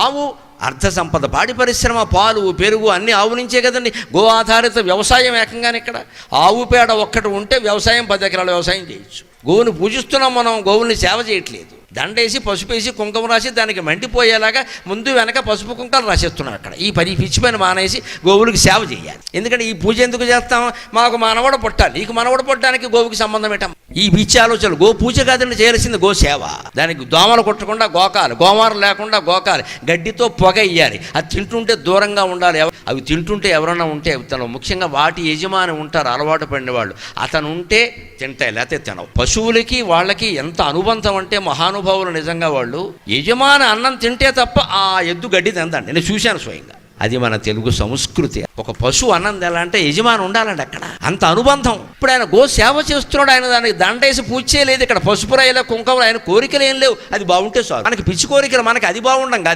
ఆవు అర్థ సంపద, పాడి పరిశ్రమ, పాలు, పెరుగు అన్నీ ఆవు నుంచే కదండి. గో ఆధారిత వ్యవసాయం ఏకంగానే ఇక్కడ. ఆవు పేడ ఒక్కటి ఉంటే వ్యవసాయం 10 ఎకరాల వ్యవసాయం చేయొచ్చు. గోవుని పూజిస్తున్నాం మనం, గోవుల్ని సేవ చేయట్లేదు. దండేసి పసుపేసి కుంకుమ రాసి దానికి మండిపోయేలాగా ముందు వెనక పసుపు కుంకాలు రాసేస్తున్నాం అక్కడ. ఈ పిచ్చి పని మానేసి గోవులకి సేవ చేయాలి. ఎందుకంటే ఈ పూజ ఎందుకు చేస్తాం? మాకు మనవడ పుట్టాలి. నీకు మనవడ పుట్టడానికి గోవుకి సంబంధం ఏంటం? ఈ పిచ్చి ఆలోచనలు. గో పూజ కాదండి చేయాల్సింది, గో సేవ. దానికి దోమలు కొట్టకుండా గోకాలి, గోమారం లేకుండా గోకాలి, గడ్డితో పొగ ఇయ్యాలి. అది తింటుంటే దూరంగా ఉండాలి. అవి తింటుంటే ఎవరన్నా ఉంటే తను, ముఖ్యంగా వాటి యజమాని ఉంటారు అలవాటు పడిన వాళ్ళు, అతను ఉంటే తింటాయి, లేకపోతే తినవు. పశువులకి వాళ్ళకి ఎంత అనుబంధం అంటే మహానుభావులు నిజంగా. వాళ్ళు యజమాని అన్నం తింటే తప్ప ఆ ఎద్దు గడ్డి తిందండి. నేను చూశాను స్వయంగా. అది మన తెలుగు సంస్కృతి. ఒక పశువు అన్నం తినాలంటే యజమాని ఉండాలండి అక్కడ, అంత అనుబంధం. ఇప్పుడు ఆయన గో సేవ చేస్తున్నాడు, ఆయన దానికి దండేసి పూజ చేయలేదు. ఇక్కడ పసుపు రాయలే, కుంకుమ, ఆయన కోరికలు ఏం లేవు. అది బాగుంటే చాలు. మనకి పిచ్చి కోరికలు, మనకి అది బాగుండం కాదు.